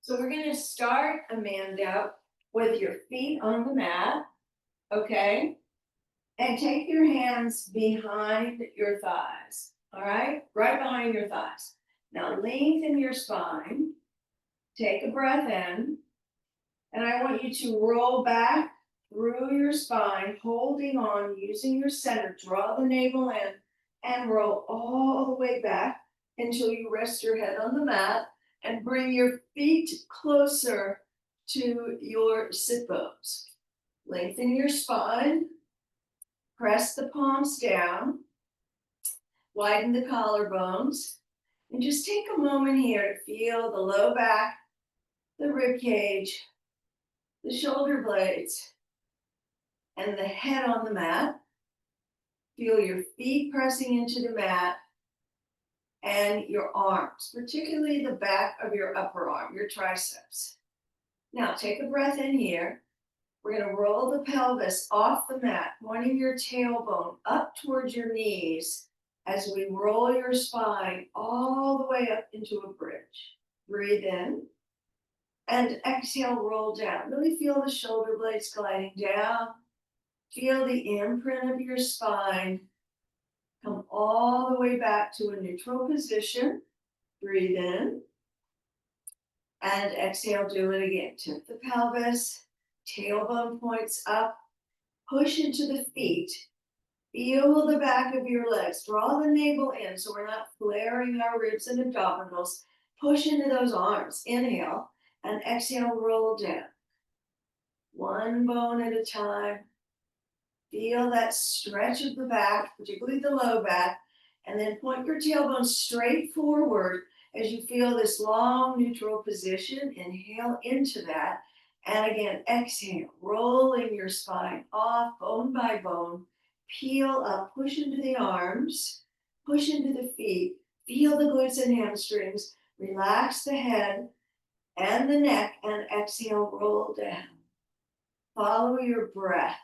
So we're going to start, Amanda, with your feet on the mat, okay? And take your hands behind your thighs, all right? Right behind your thighs. Now lengthen your spine, take a breath in, and I want you to roll back through your spine, holding on, using your center. Draw the navel in and roll all the way back until you rest your head on the mat and bring your feet closer to your sit bones. Lengthen your spine, press the palms down, widen the collarbones, and just take a moment here to feel the low back, the rib cage, the shoulder blades, and the head on the mat. Feel your feet pressing into the mat and your arms, particularly the back of your upper arm, your triceps. Now take a breath in here. We're going to roll the pelvis off the mat, pointing your tailbone up towards your knees as we roll your spine all the way up into a bridge. Breathe in and exhale, roll down. Really feel the shoulder blades gliding down. Feel the imprint of your spine. Come all the way back to a neutral position. Breathe in and exhale, do it again. Tip the pelvis, tailbone points up, push into the feet. Feel the back of your legs. Draw the navel in so we're not flaring our ribs and abdominals. Push into those arms. Inhale and exhale, roll down. One bone at a time. Feel that stretch of the back, particularly the low back, and then point your tailbone straight forward as you feel this long neutral position. Inhale into that. And again, exhale, rolling your spine off bone by bone. Peel up, push into the arms, push into the feet. Feel the glutes and hamstrings. Relax the head and the neck, and exhale, roll down. Follow your breath.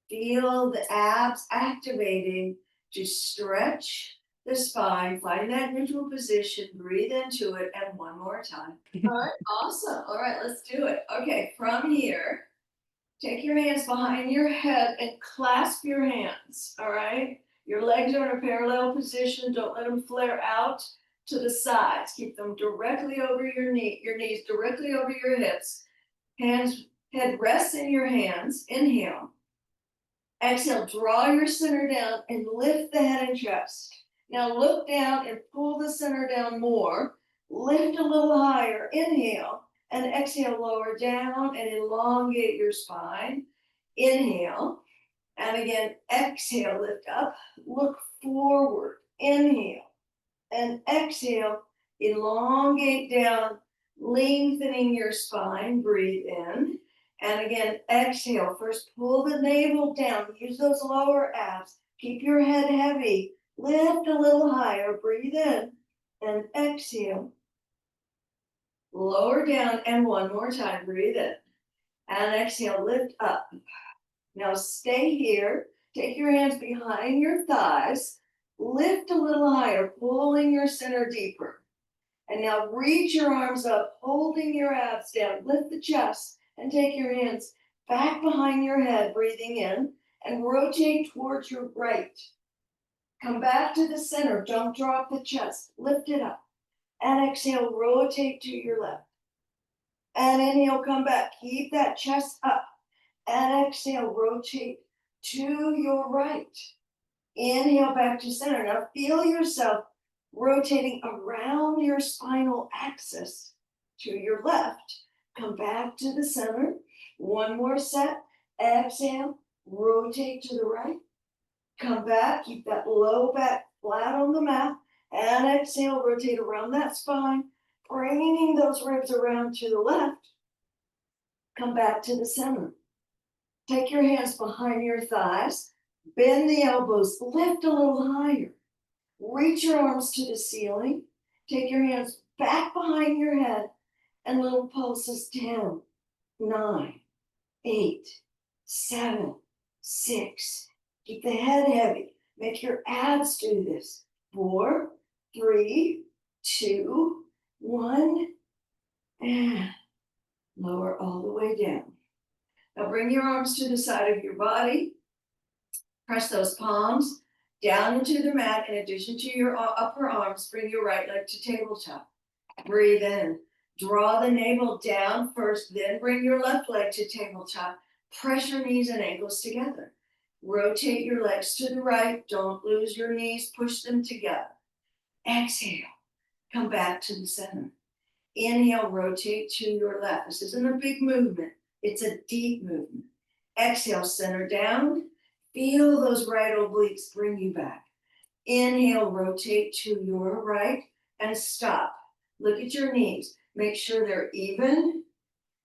Feel the abs activating to stretch the spine. Find that neutral position. Breathe into it. And one more time. All right, awesome. All right, let's do it. Okay, from here, take your hands behind your head and clasp your hands. All right, your legs are in a parallel position. Don't let them flare out to the sides. Keep them directly over your knees directly over your hips. Head rests in your hands. Inhale. Exhale, draw your center down and lift the head and chest. Now look down and pull the center down more. Lift a little higher. Inhale and exhale, lower down and elongate your spine. Inhale and again, exhale, lift up, look forward. Inhale and exhale, elongate down, lengthening your spine. Breathe in. And again, exhale. First, pull the navel down. Use those lower abs. Keep your head heavy. Lift a little higher. Breathe in. And exhale. Lower down. And one more time. Breathe in. And exhale. Lift up. Now stay here. Take your hands behind your thighs. Lift a little higher, pulling your center deeper. And now reach your arms up, holding your abs down. Lift the chest. And take your hands back behind your head, breathing in, and rotate towards your right. Come back to the center. Don't drop the chest. Lift it up. And exhale, rotate to your left. And inhale, come back. Keep that chest up. And exhale, rotate to your right. Inhale, back to center. Now feel yourself rotating around your spinal axis to your left. Come back to the center. One more set. Exhale. Rotate to the right. Come back. Keep that low back flat on the mat. And exhale. Rotate around that spine. Bringing those ribs around to the left. Come back to the center. Take your hands behind your thighs. Bend the elbows. Lift a little higher. Reach your arms to the ceiling. Take your hands back behind your head. And little pulses 10, 9, 8, 7, 6. Keep the head heavy. Make your abs do this. 4, 3, 2, 1. And lower all the way down. Now bring your arms to the side of your body. Press those palms down into the mat. In addition to your upper arms, bring your right leg to tabletop. Breathe in. Draw the navel down first, then bring your left leg to tabletop. Press your knees and ankles together. Rotate your legs to the right. Don't lose your knees. Push them together. Exhale. Come back to the center. Inhale, rotate to your left. This isn't a big movement. It's a deep movement. Exhale, center down. Feel those right obliques bring you back. Inhale, rotate to your right and stop. Look at your knees. Make sure they're even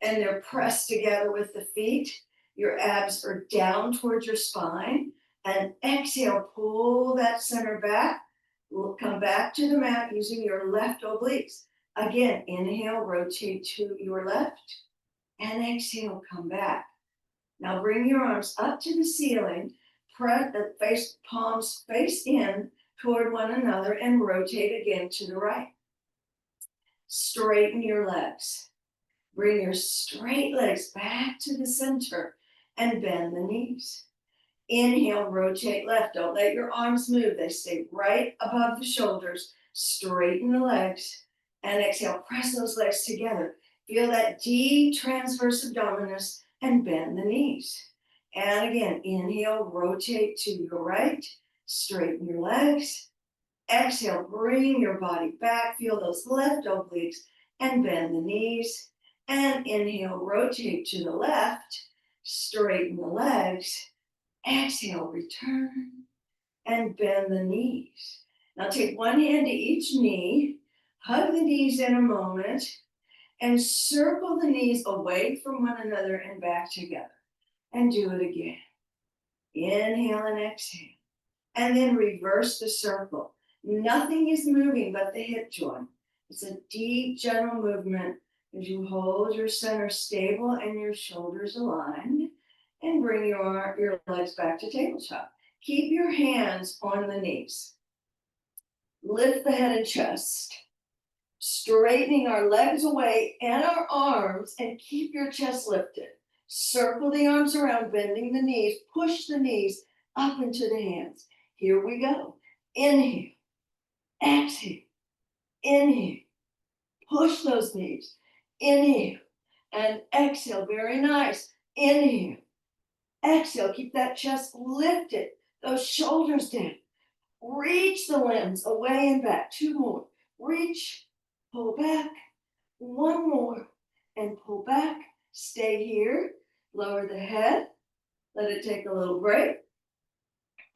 and they're pressed together with the feet. Your abs are down towards your spine. And exhale, pull that center back. We'll come back to the mat using your left obliques. Again, inhale, rotate to your left. And exhale, come back. Now bring your arms up to the ceiling. Press the palms face in toward one another and rotate again to the right. Straighten your legs. Bring your straight legs back to the center and bend the knees. Inhale, rotate left. Don't let your arms move. They stay right above the shoulders. Straighten the legs. And exhale, press those legs together. Feel that deep transverse abdominis and bend the knees. And again, inhale, rotate to your right. Straighten your legs. Exhale, bring your body back. Feel those left obliques and bend the knees. And inhale, rotate to the left. Straighten the legs. Exhale, return and bend the knees. Now take one hand to each knee. Hug the knees in a moment and circle the knees away from one another and back together. And do it again. Inhale and exhale. And then reverse the circle. Nothing is moving but the hip joint. It's a deep, gentle movement as you hold your center stable and your shoulders aligned. And bring your legs back to tabletop. Keep your hands on the knees. Lift the head and chest. Straightening our legs away and our arms, and keep your chest lifted. Circle the arms around, bending the knees. Push the knees up into the hands. Here we go. Inhale. Exhale. Inhale. Push those knees. Inhale. And exhale. Very nice. Inhale. Exhale, keep that chest lifted, those shoulders down. Reach the limbs away and back. Two more. Reach, pull back. One more, and pull back. Stay here. Lower the head. Let it take a little break.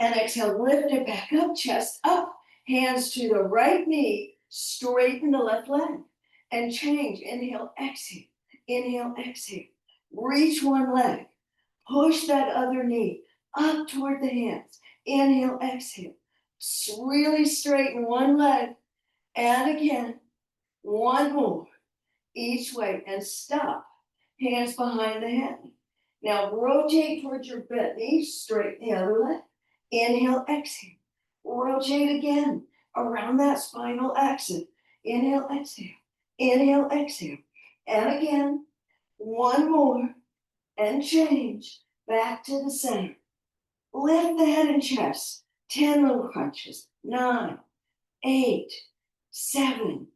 And exhale, lift it back up, chest up. Hands to the right knee. Straighten the left leg. And change. Inhale, exhale. Inhale, exhale. Reach one leg. Push that other knee up toward the hands. Inhale, exhale. Really straighten one leg. And again, one more. Each way. And stop. Hands behind the head. Now rotate towards your bent knee. Straighten the other leg. Inhale, exhale. Rotate again around that spinal axis. Inhale, exhale. Inhale, exhale. And again, one more. And change back to the center. Lift the head and chest. 10 little crunches. 9, 8, 7.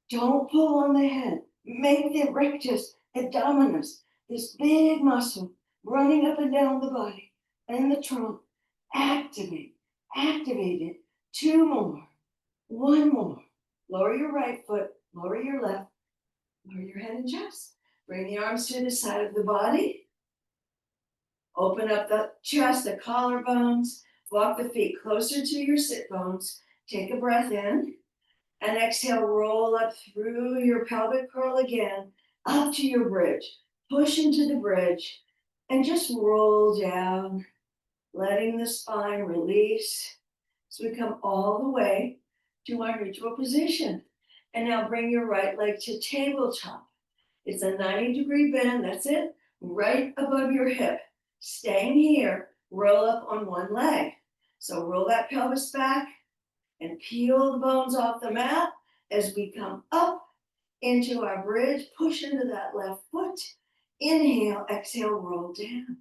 Don't pull on the head. Make the rectus abdominis, this big muscle running up and down the body and the trunk. Activate. Activate it. 2 more. 1 more. Lower your right foot. Lower your left. Lower your head and chest. Bring the arms to the side of the body. Open up the chest, the collarbones. Walk the feet closer to your sit bones. Take a breath in. And exhale, roll up through your pelvic curl again, up to your bridge. Push into the bridge and just roll down, letting the spine release. So we come all the way to our neutral position. And now bring your right leg to tabletop. It's a 90-degree bend, that's it, right above your hip. Staying here, roll up on one leg. So roll that pelvis back and peel the bones off the mat as we come up into our bridge, push into that left foot. Inhale, exhale, roll down.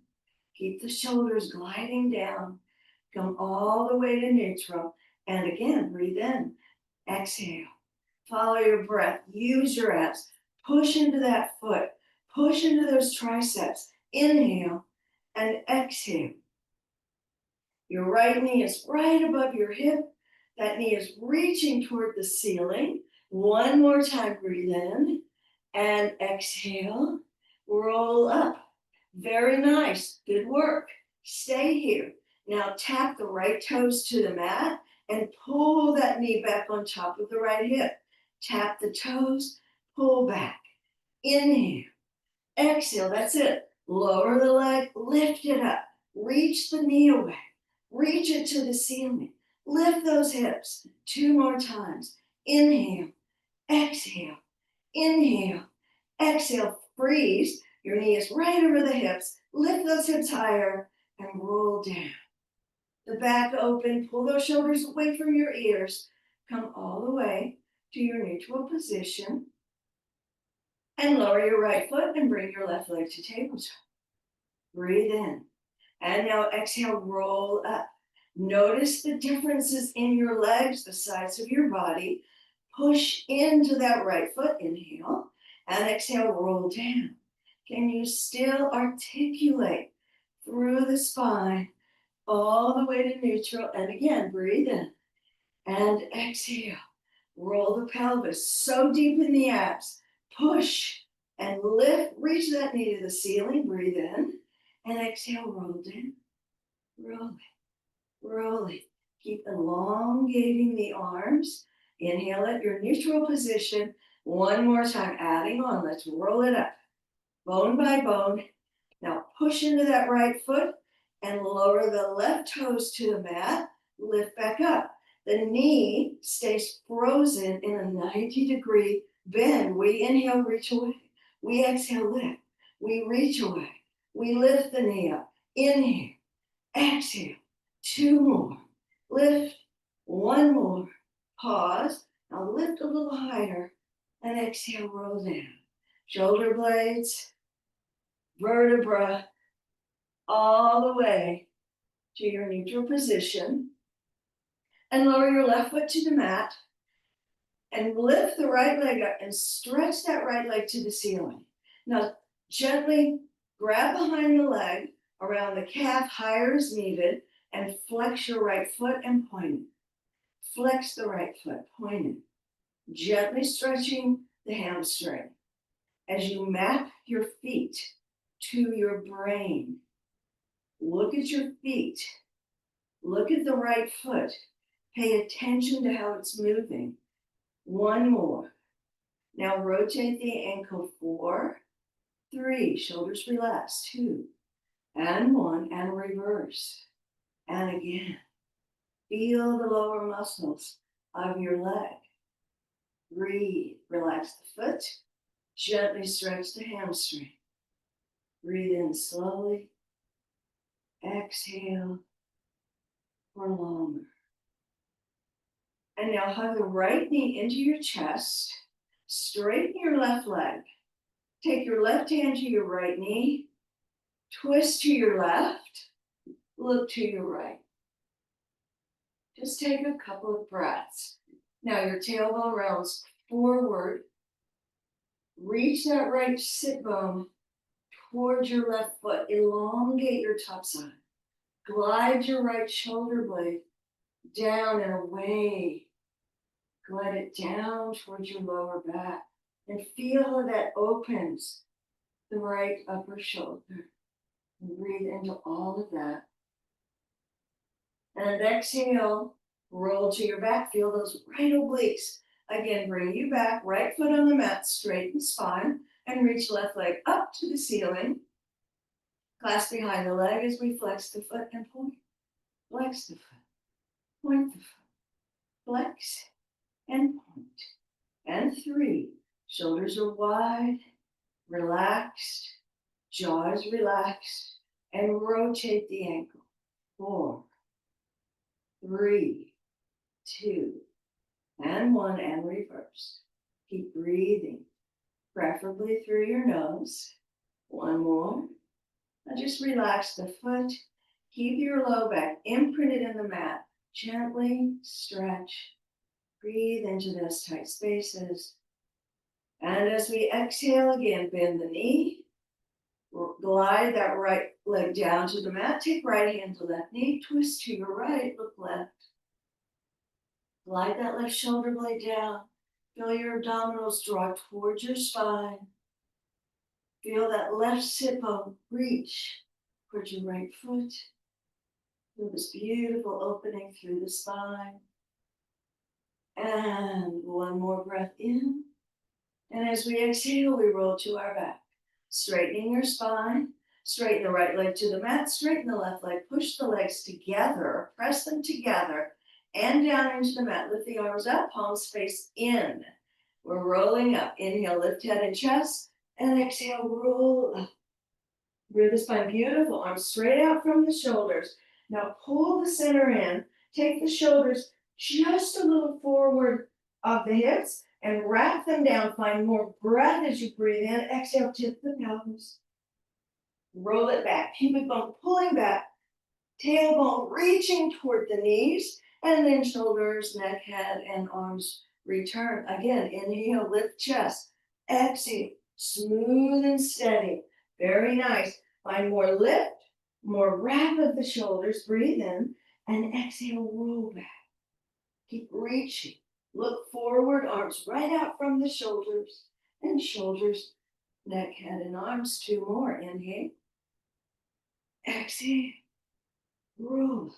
Keep the shoulders gliding down. Come all the way to neutral. And again, breathe in. Exhale. Follow your breath. Use your abs. Push into that foot. Push into those triceps. Inhale and exhale. Your right knee is right above your hip. That knee is reaching toward the ceiling. One more time, breathe in and exhale. Roll up. Very nice. Good work. Stay here. Now tap the right toes to the mat and pull that knee back on top of the right hip. Tap the toes, pull back. Inhale. Exhale. That's it. Lower the leg, lift it up. Reach the knee away. Reach it to the ceiling. Lift those hips. 2 more times. Inhale. Exhale. Inhale. Exhale. Freeze. Your knee is right over the hips. Lift those hips higher and roll down. The back open. Pull those shoulders away from your ears. Come all the way to your neutral position. And lower your right foot and bring your left leg to tabletop. Breathe in. And now exhale, roll up. Notice the differences in your legs, the size of your body. Push into that right foot. Inhale. And exhale, roll down. Can you still articulate through the spine all the way to neutral? And again, breathe in and exhale. Roll the pelvis so deep in the abs. Push and lift. Reach that knee to the ceiling. Breathe in and exhale. Roll down. Roll it. Roll it. Keep elongating the arms. Inhale at your neutral position. One more time. Adding on. Let's roll it up. Bone by bone. Now push into that right foot and lower the left toes to the mat. Lift back up. The knee stays frozen in a 90-degree bend. We inhale, reach away. We exhale, lift. We reach away. We lift the knee up. Inhale, exhale. 2 more. Lift. 1 more. Pause. Now lift a little higher and exhale, roll down. Shoulder blades, vertebra, all the way to your neutral position. And lower your left foot to the mat. And lift the right leg up and stretch that right leg to the ceiling. Now, gently grab behind the leg around the calf, higher as needed, and flex your right foot and point it. Flex the right foot, point it. Gently stretching the hamstring. As you map your feet to your brain, look at your feet. Look at the right foot. Pay attention to how it's moving. 1 more. Now rotate the ankle. 4, 3, shoulders relaxed. 2, and 1, and reverse. And again, feel the lower muscles of your leg. Breathe, relax the foot, gently stretch the hamstring. Breathe in slowly, exhale for longer. And now hug the right knee into your chest, straighten your left leg. Take your left hand to your right knee, twist to your left, look to your right. Just take a couple of breaths. Now your tailbone rounds forward. Reach that right sit bone towards your left foot. Elongate your top side. Glide your right shoulder blade down and away. Glide it down towards your lower back. And feel how that opens the right upper shoulder. And breathe into all of that. And exhale, roll to your back. Feel those right obliques. Again, bring you back. Right foot on the mat, straighten spine, and reach left leg up to the ceiling. Clasp behind the leg as we flex the foot and point. Flex the foot. Point the foot. Flex and point. And 3. Shoulders are wide, relaxed, jaw is relaxed, and rotate the ankle. 4, 3, 2, and 1, and reverse. Keep breathing. preferably through your nose. One more. Now just relax the foot. Keep your low back imprinted in the mat. Gently stretch. Breathe into those tight spaces. And as we exhale again, bend the knee. Glide that right leg down to the mat. Take right hand to left knee. Twist to your right. Look left. Glide that left shoulder blade down. Feel your abdominals draw towards your spine. Feel that left sit bone reach towards your right foot. Feel this beautiful opening through the spine. And one more breath in. And as we exhale, we roll to our back. Straightening your spine. Straighten the right leg to the mat. Straighten the left leg. Push the legs together. Press them together. And down into the mat. Lift the arms up. Palms face in. We're rolling up. Inhale, lift head and chest. And exhale, roll up. Breathe the spine. Beautiful. Arms straight out from the shoulders. Now pull the center in. Take the shoulders just a little forward of the hips and wrap them down. Find more breath as you breathe in. Exhale, tip the pelvis. Roll it back. Pubic bone pulling back. Tailbone reaching toward the knees. And then shoulders, neck, head, and arms return. Again, inhale, lift chest. Exhale, smooth and steady. Very nice. Find more lift, more wrap of the shoulders. Breathe in and exhale, roll back. Keep reaching. Look forward, arms right out from the shoulders. And shoulders, neck, head, and arms. Two more. Inhale. Exhale. Roll.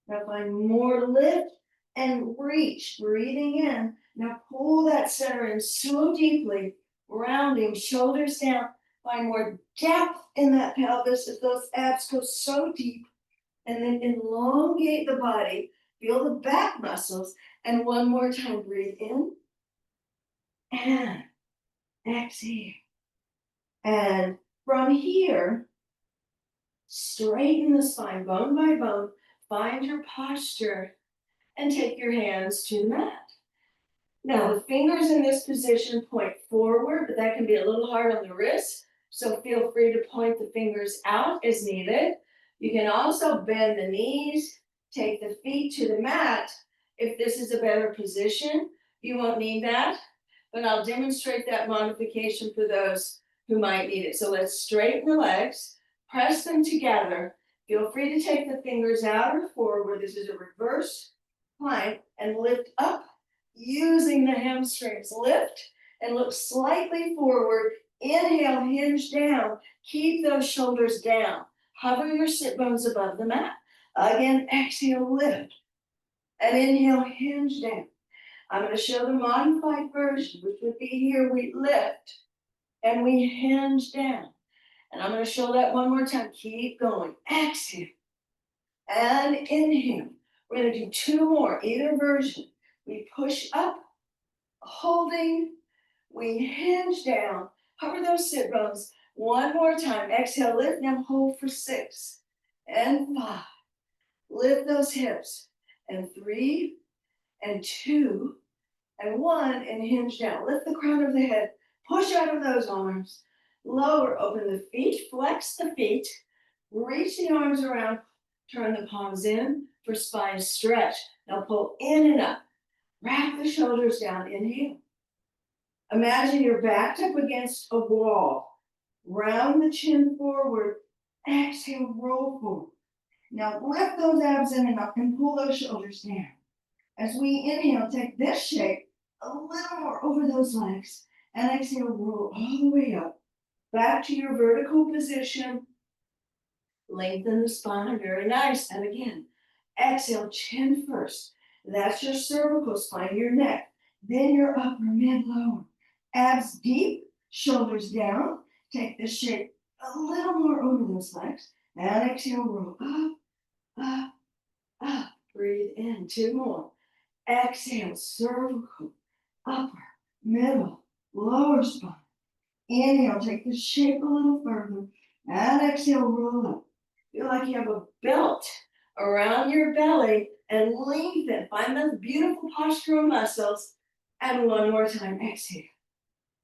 Now find more lift and reach. Breathing in. Now pull that center in so deeply. Rounding, shoulders down. Find more depth in that pelvis if those abs go so deep. And then elongate the body. Feel the back muscles. And one more time, breathe in. And exhale. And from here, straighten the spine bone by bone. Find your posture. And take your hands to the mat. Now, the fingers in this position point forward, but that can be a little hard on the wrist. So feel free to point the fingers out as needed. You can also bend the knees, take the feet to the mat. If this is a better position, you won't need that, but I'll demonstrate that modification for those who might need it. So let's straighten the legs, press them together. Feel free to take the fingers out or forward. This is a reverse plank and lift up using the hamstrings. Lift and look slightly forward. Inhale, hinge down. Keep those shoulders down. Hover your sit bones above the mat. Again, exhale, lift. And inhale, hinge down. I'm going to show the modified version, which would be here. We lift and we hinge down. And I'm going to show that one more time. Keep going. Exhale. And inhale. We're going to do two more, either version. We push up, holding. We hinge down. Hover those sit bones. One more time. Exhale, lift. Now hold for 6 and 5. Lift those hips. And 3 and 2 and 1 and hinge down. Lift the crown of the head. Push out of those arms. Lower, open the feet. Flex the feet. Reach the arms around. Turn the palms in for spine stretch. Now pull in and up. Wrap the shoulders down. Inhale. Imagine you're backed up against a wall. Round the chin forward. Exhale, roll forward. Now lift those abs in and up and pull those shoulders down. As we inhale, take this shape a little more over those legs. And exhale, roll all the way up. Back to your vertical position. Lengthen the spine, very nice. And again, exhale, chin first. That's your cervical spine, your neck. Then your upper, mid, lower. Abs deep, shoulders down. Take this shape a little more over those legs. And exhale, roll up, up, up. Breathe in, 2 more. Exhale, cervical, upper, middle, lower spine. Inhale, take the shape a little further. And exhale, roll up. Feel like you have a belt around your belly and lengthen. Find those beautiful postural muscles. And one more time, exhale.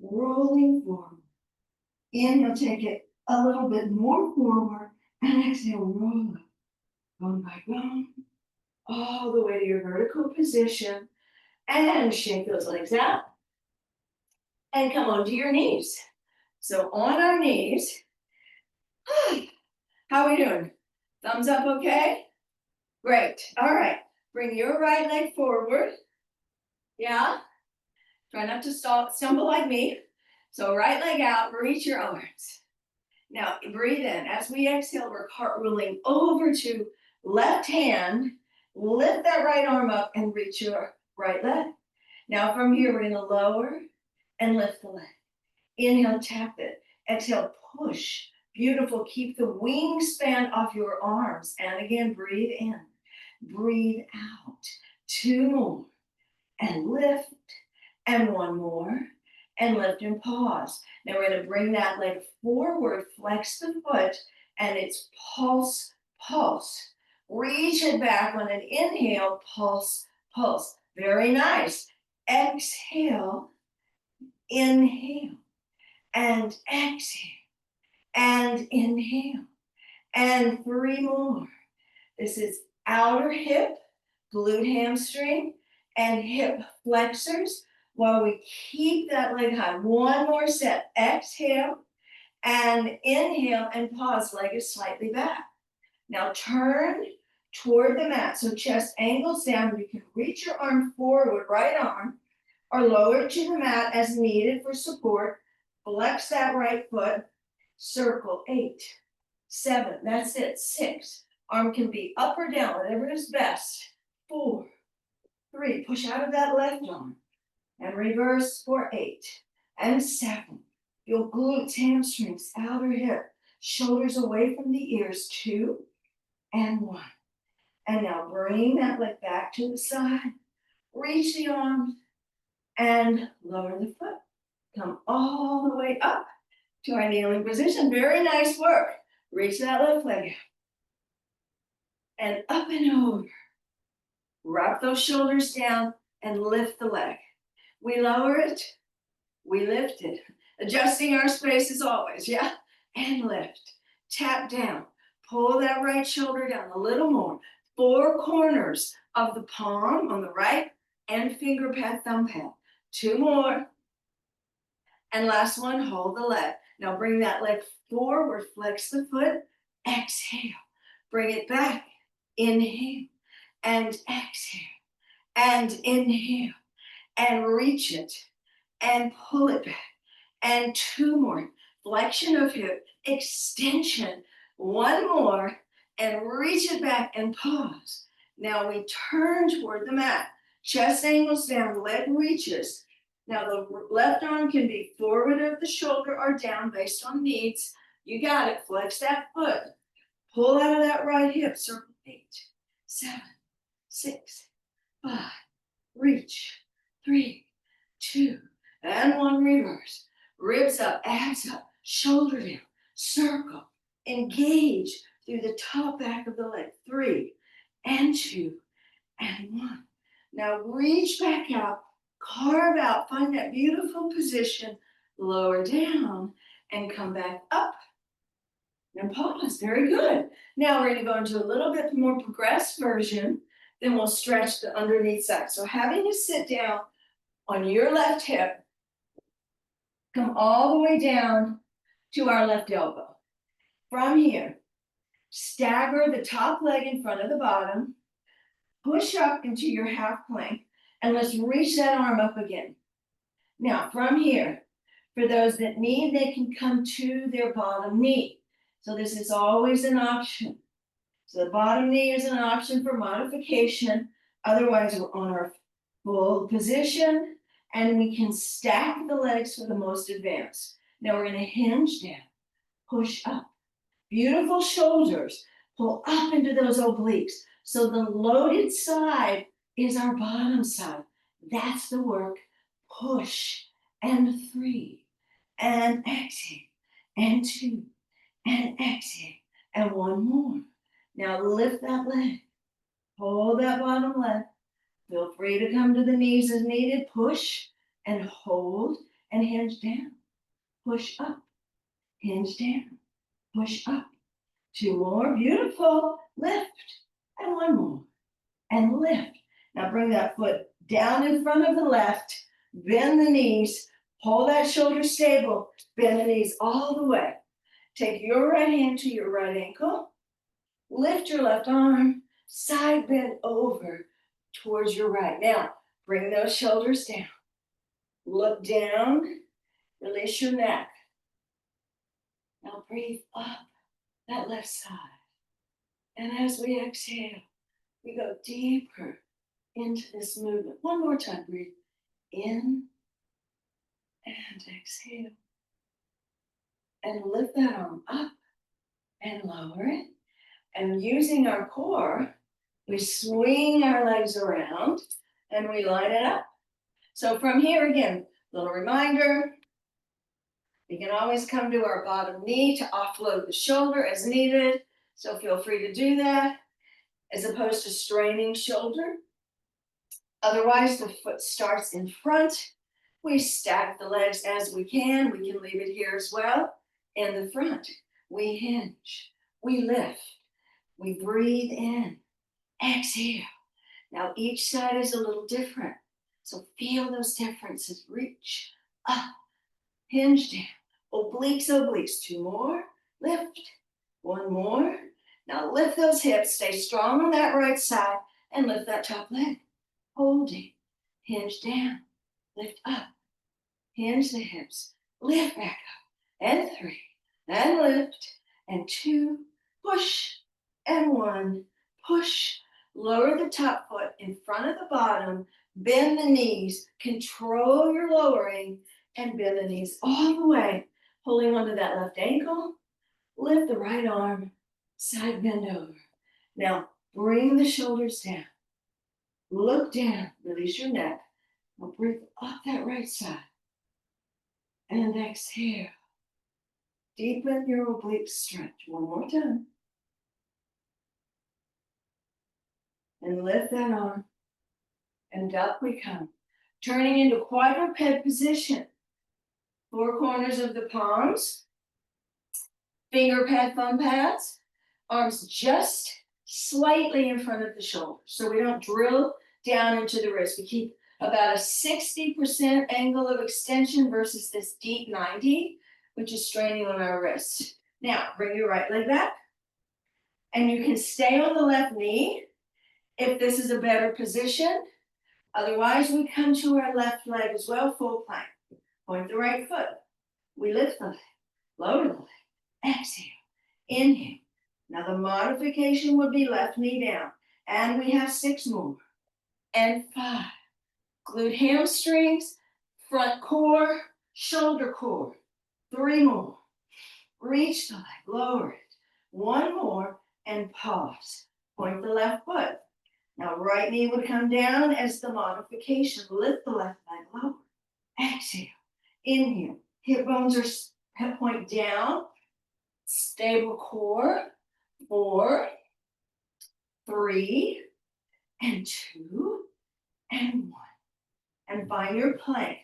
rolling forward. Inhale, take it a little bit more forward, and exhale, roll up, bone by bone, all the way to your vertical position, and shake those legs out, and come onto your knees. So on our knees, how are we doing? Thumbs up, okay? Great, all right. Bring your right leg forward, yeah? Try not to stumble like me. So right leg out, reach your arms. Now breathe in. As we exhale, we're cartwheeling over to left hand. Lift that right arm up and reach your right leg. Now from here, we're going to lower and lift the leg. Inhale, tap it. Exhale, push. Beautiful. Keep the wingspan off your arms. And again, breathe in. Breathe out. 2 more. And lift. And 1 more. And lift and pause. Now we're going to bring that leg forward, flex the foot, and it's pulse, pulse. Reach it back on an inhale, pulse, pulse. Very nice. Exhale, inhale, and exhale, and inhale, and 3 more. This is outer hip, glute hamstring, and hip flexors while we keep that leg high. 1 more set. Exhale and inhale and pause. Leg is slightly back. Now turn toward the mat. So chest angles down. You can reach your arm forward, right arm, or lower it to the mat as needed for support. Flex that right foot. Circle. 8, 7. That's it. 6. Arm can be up or down, whatever is best. 4, 3. Push out of that left arm. And reverse for 8 and 7. Your glutes, hamstrings, outer hip, shoulders away from the ears. 2 and 1. And now bring that leg back to the side. Reach the arms and lower the foot. Come all the way up to our kneeling position. Very nice work. Reach that left leg out. And up and over. Wrap those shoulders down and lift the leg. We lower it, we lift it. Adjusting our space as always, yeah? And lift. Tap down. Pull that right shoulder down a little more. 4 corners of the palm on the right and finger pad, thumb pad. 2 more. And last one, hold the leg. Now bring that leg forward, flex the foot. Exhale. Bring it back. Inhale and exhale. And inhale. And reach it and pull it back. And 2 more. Flexion of hip, extension. 1 more and reach it back and pause. Now we turn toward the mat. Chest angles down, leg reaches. Now the left arm can be forward of the shoulder or down based on needs. You got it. Flex that foot. Pull out of that right hip. Circle. 8, 7, 6, 5. Reach. 3, 2, and 1. Reverse. Ribs up, abs up, shoulder down, circle. Engage through the top back of the leg. 3, and 2, and 1. Now reach back out, carve out, find that beautiful position, lower down, and come back up. And pause. Very good. Now we're going to go into a little bit more progressed version. Then we'll stretch the underneath side. So having you sit down on your left hip, come all the way down to our left elbow. From here, stagger the top leg in front of the bottom, push up into your half plank, and let's reach that arm up again. Now, from here, for those that need, they can come to their bottom knee. So this is always an option. So the bottom knee is an option for modification. Otherwise, we're on our full position, and we can stack the legs for the most advanced. Now we're going to hinge down, push up. Beautiful shoulders. Pull up into those obliques. So the loaded side is our bottom side. That's the work. Push. And 3. And exhale. And 2. And exhale. And 1 more. Now lift that leg. Hold that bottom leg. Feel free to come to the knees as needed. Push and hold and hinge down. Push up, hinge down, push up. 2 more, beautiful. Lift, and 1 more, and lift. Now bring that foot down in front of the left, bend the knees, hold that shoulder stable, bend the knees all the way. Take your right hand to your right ankle, lift your left arm, side bend over towards your right. Now, bring those shoulders down. Look down, release your neck. Now breathe up that left side. And as we exhale, we go deeper into this movement. One more time, breathe in and exhale. And lift that arm up and lower it. And using our core, we swing our legs around and we line it up. So from here again, little reminder, we can always come to our bottom knee to offload the shoulder as needed. So feel free to do that as opposed to straining shoulder. Otherwise, the foot starts in front. We stack the legs as we can. We can leave it here as well. In the front, we hinge, we lift, we breathe in, exhale. Now each side is a little different. So feel those differences. Reach up, hinge down, obliques, obliques. 2 more, lift, 1 more. Now lift those hips, stay strong on that right side, and lift that top leg. Holding, hinge down, lift up, hinge the hips, lift back up, and 3, and lift, and 2, push, and 1, push. Lower the top foot in front of the bottom, bend the knees, control your lowering, and bend the knees all the way, holding onto that left ankle, lift the right arm, side bend over. Now, bring the shoulders down. Look down, release your neck. Now breathe up that right side. And exhale. Deepen your oblique stretch. 1 more time. And lift that arm. And up we come. Turning into quadruped position. 4 corners of the palms. Finger pad, thumb pads. Arms just slightly in front of the shoulders. So we don't drill down into the wrist. We keep about a 60% angle of extension versus this deep 90, which is straining on our wrist. Now, bring your right leg back. And you can stay on the left knee if this is a better position. Otherwise, we come to our left leg as well, full plank. Point the right foot. We lift the leg, lower the leg, exhale, inhale. Now the modification would be left knee down. And we have 6 more. And 5. Glute hamstrings, front core, shoulder core. 3 more. Reach the leg, lower it. 1 more, and pause. Point the left foot. Now right knee would come down as the modification. Lift the left leg lower. Exhale. Inhale. Hip bones are hip point down. Stable core. 4, 3, and 2, and 1. And find your plank.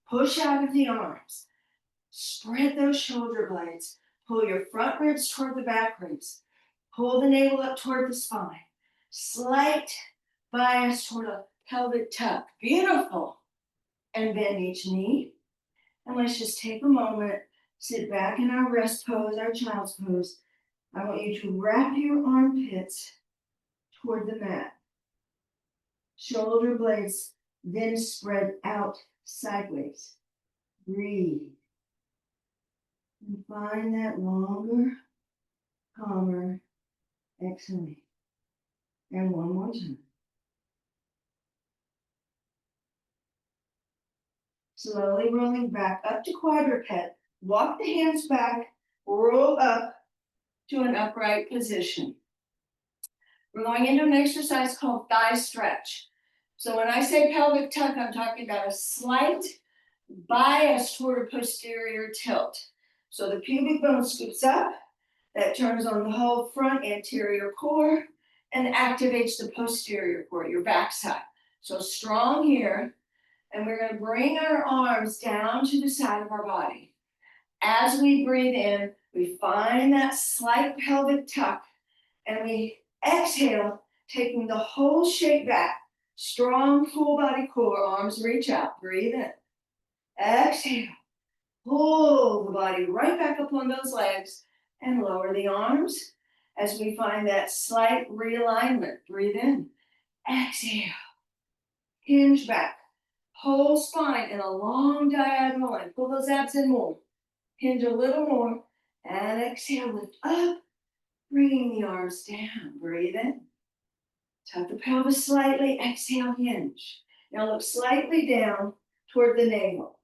Push out of the arms. Spread those shoulder blades. Pull your front ribs toward the back ribs. Pull the navel up toward the spine. Slight bias toward a pelvic tuck. Beautiful. And bend each knee. And let's just take a moment. Sit back in our rest pose, our child's pose. I want you to wrap your armpits toward the mat. Shoulder blades then spread out sideways. Breathe. And find that longer, calmer exhale. And 1 more time. Slowly rolling back up to quadruped. Walk the hands back, roll up to an upright position. We're going into an exercise called thigh stretch. So when I say pelvic tuck, I'm talking about a slight bias toward a posterior tilt. So the pubic bone scoops up, that turns on the whole front anterior core and activates the posterior core, your backside. So strong here, And we're going to bring our arms down to the side of our body. As we breathe in, we find that slight pelvic tuck, and we exhale, taking the whole shape back. Strong full body core, arms reach out, breathe in. Exhale, pull the body right back up on those legs and lower the arms as we find that slight realignment. Breathe in, exhale, hinge back, whole spine in a long diagonal line. Pull those abs in more. Hinge a little more, and exhale, lift up, bringing the arms down. Breathe in. Tuck the pelvis slightly, exhale, hinge. Now look slightly down toward the navel.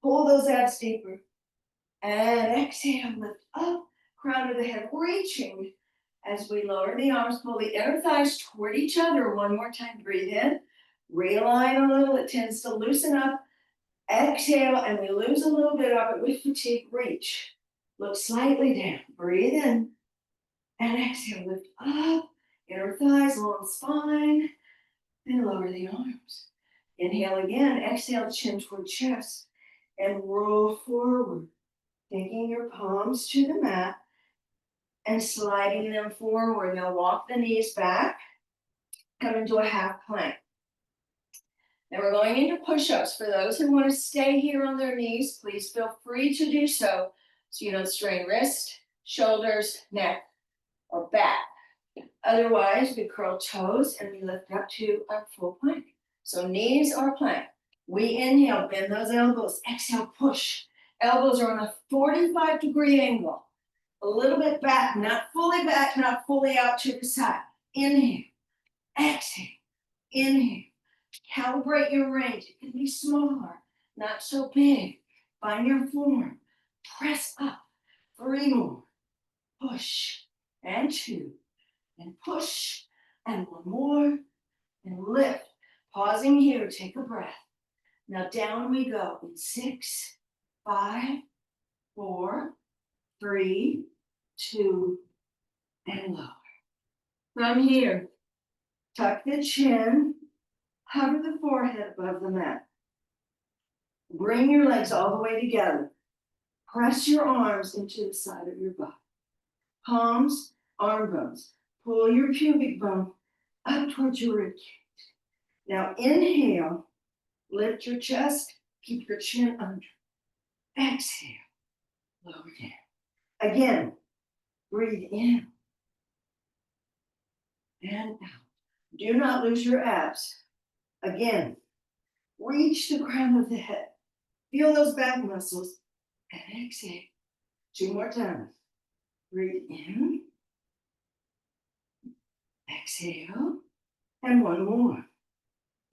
Pull those abs deeper, and exhale, lift up, crown of the head, reaching as we lower the arms, pull the inner thighs toward each other. One more time, breathe in, realign a little, it tends to loosen up. Exhale, and we lose a little bit of it with fatigue. Reach. Look slightly down. Breathe in. And exhale, lift up. Inner thighs, long spine. And lower the arms. Inhale again. Exhale, chin toward chest. And roll forward. Taking your palms to the mat. And sliding them forward. Now walk the knees back. Come into a half plank. Now we're going into push-ups. For those who want to stay here on their knees, please feel free to do so you don't strain wrist, shoulders, neck, or back. Otherwise, we curl toes and we lift up to our full plank. So knees or plank. We inhale, bend those elbows. Exhale, push. Elbows are on a 45-degree angle. A little bit back, not fully out to the side. Inhale, exhale, inhale. Calibrate your range. It can be smaller, not so big. Find your form. Press up. 3 more. Push. And 2. And push. And 1 more. And lift. Pausing here. Take a breath. Now down we go in 6, 5, 4, 3, 2, and lower. From here, tuck the chin. Hover the forehead above the mat. Bring your legs all the way together. Press your arms into the side of your body. Palms, arm bones. Pull your pubic bone up towards your ribcage. Now inhale, lift your chest, keep your chin under. Exhale, lower down. Again, breathe in and out. Do not lose your abs. Again, reach the crown of the head. Feel those back muscles. And exhale. 2 more times. Breathe in. Exhale. And 1 more.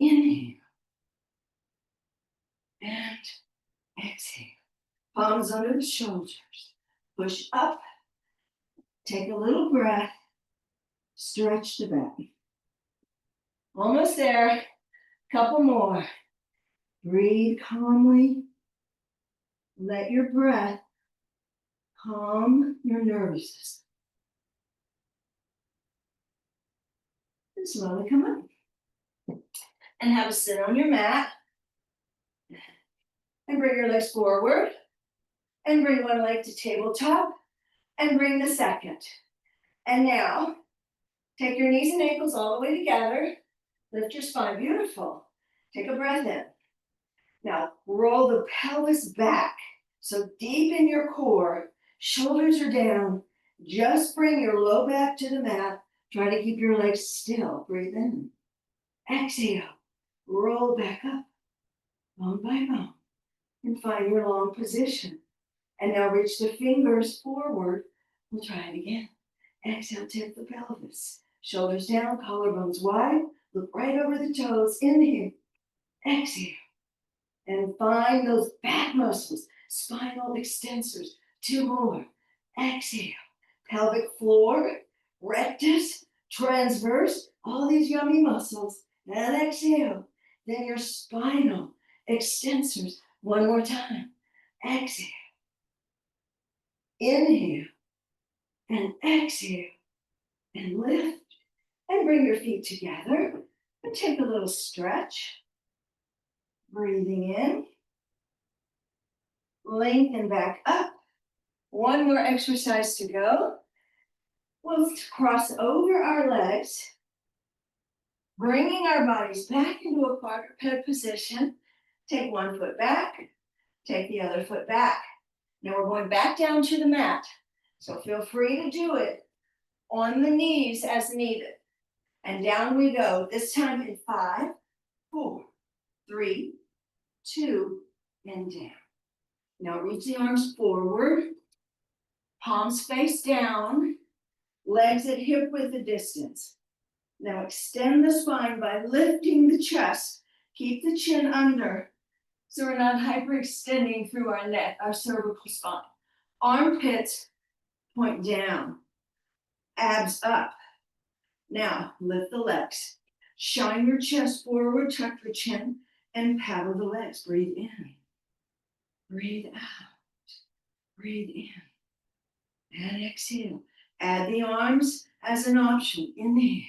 Inhale. And exhale. Palms under the shoulders. Push up. Take a little breath. Stretch the back. Almost there. Couple more. Breathe calmly. Let your breath calm your nervous system. And slowly come up. And have a sit on your mat. And bring your legs forward. And bring one leg to tabletop. And bring the second. And now, take your knees and ankles all the way together. Lift your spine. Beautiful. Take a breath in. Now, roll the pelvis back. So deep in your core, shoulders are down. Just bring your low back to the mat. Try to keep your legs still. Breathe in. Exhale. Roll back up, bone by bone, and find your long position. And now reach the fingers forward. We'll try it again. Exhale, tip the pelvis. Shoulders down, collarbones wide. Look right over the toes. Inhale. Exhale. And find those back muscles, spinal extensors. 2 more. Exhale. Pelvic floor, rectus, transverse, all these yummy muscles. And exhale. Then your spinal extensors. 1 more time. Exhale. Inhale. And exhale. And lift. And bring your feet together. And take a little stretch. Breathing in. Lengthen back up. One more exercise to go. We'll cross over our legs, bringing our bodies back into a quadruped position. Take one foot back, take the other foot back. Now we're going back down to the mat. So feel free to do it on the knees as needed. And down we go, this time in 5, 4, 3, 2, and down. Now reach the arms forward, palms face down, legs at hip width distance. Now extend the spine by lifting the chest. Keep the chin under so we're not hyperextending through our neck, our cervical spine. Armpits point down, abs up. Now lift the legs. Shine your chest forward, tuck your chin, and paddle the legs. Breathe in. Breathe out. Breathe in. And exhale. Add the arms as an option. Inhale.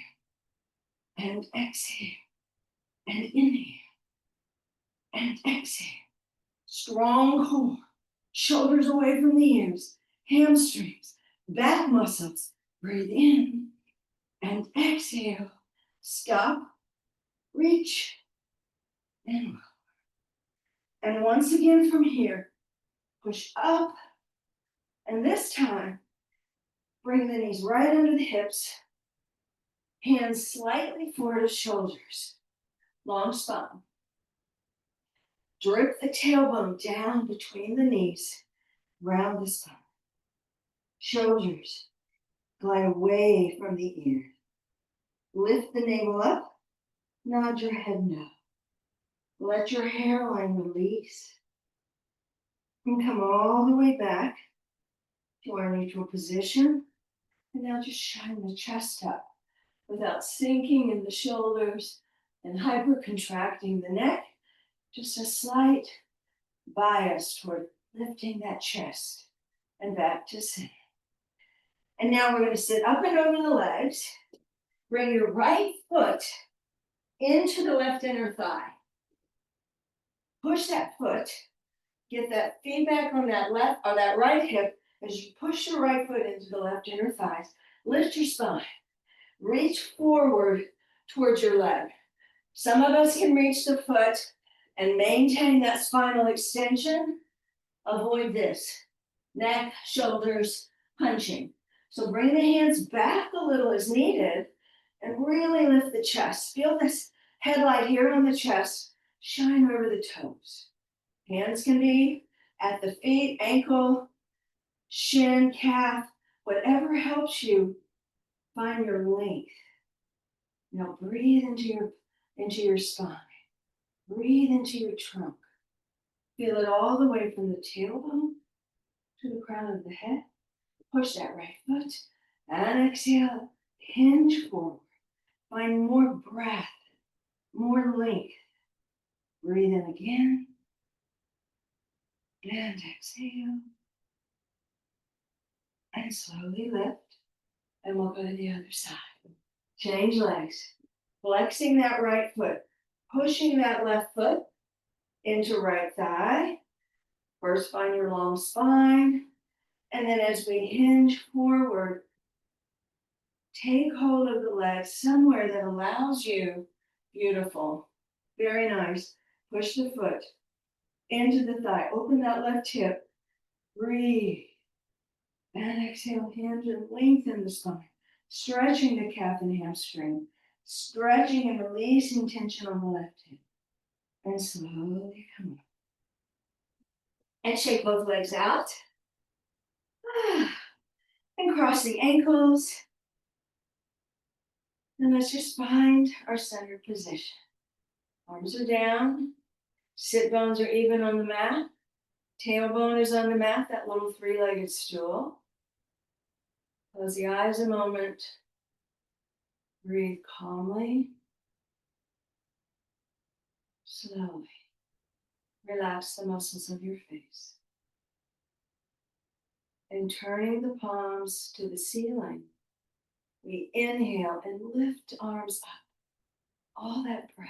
And exhale. And inhale. And exhale. Strong core. Shoulders away from the ears. Hamstrings. Back muscles. Breathe in. And exhale. Stop. Reach. And lower. And once again from here, push up. And this time, bring the knees right under the hips. Hands slightly forward to shoulders. Long spine. Drip the tailbone down between the knees. Round the spine. Shoulders glide away from the ear. Lift the navel up. Nod your head no. Let your hairline release. And come all the way back to our neutral position. And now just shine the chest up without sinking in the shoulders and hyper-contracting the neck. Just a slight bias toward lifting that chest and back to center. And now we're going to sit up and over the legs. Bring your right foot into the left inner thigh. Push that foot. Get that feedback on that left or that right hip as you push your right foot into the left inner thighs. Lift your spine. Reach forward towards your leg. Some of us can reach the foot and maintain that spinal extension. Avoid this. Neck, shoulders, punching. So bring the hands back a little as needed and really lift the chest. Feel this headlight here on the chest. Shine over the toes. Hands can be at the feet, ankle, shin, calf, whatever helps you find your length. Now breathe into your spine. Breathe into your trunk. Feel it all the way from the tailbone to the crown of the head. Push that right foot and exhale. Hinge forward. Find more breath, more length. Breathe in again. And exhale. And slowly lift. And we'll go to the other side. Change legs. Flexing that right foot. Pushing that left foot into right thigh. First find your long spine. And then as we hinge forward, take hold of the leg somewhere that allows you. Beautiful. Very nice. Push the foot into the thigh. Open that left hip. Breathe. And exhale, hinge and lengthen the spine. Stretching the calf and hamstring. Stretching and releasing tension on the left hip. And slowly come up. And shake both legs out. And cross the ankles. And let's just find our centered position. Arms are down. Sit bones are even on the mat. Tailbone is on the mat, that little three-legged stool. Close the eyes a moment. Breathe calmly. Slowly. Relax the muscles of your face. And turning the palms to the ceiling, we inhale and lift arms up. All that breath.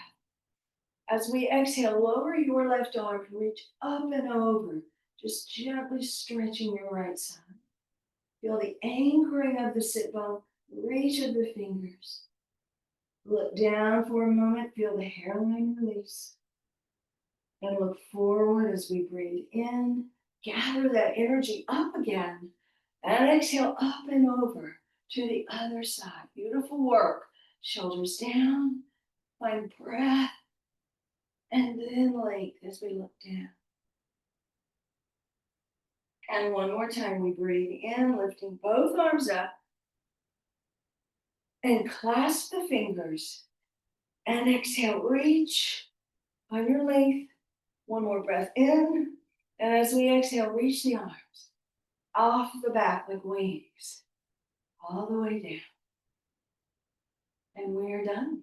As we exhale, lower your left arm and reach up and over, just gently stretching your right side. Feel the anchoring of the sit bone, reach of the fingers. Look down for a moment, feel the hairline release. And look forward as we breathe in, gather that energy up again, and exhale up and over to the other side. Beautiful work. Shoulders down, find breath, and then length as we look down. And one more time, we breathe in, lifting both arms up, and clasp the fingers. And exhale, reach on your length. One more breath in. And as we exhale, reach the arms off the back like wings, all the way down. And we are done.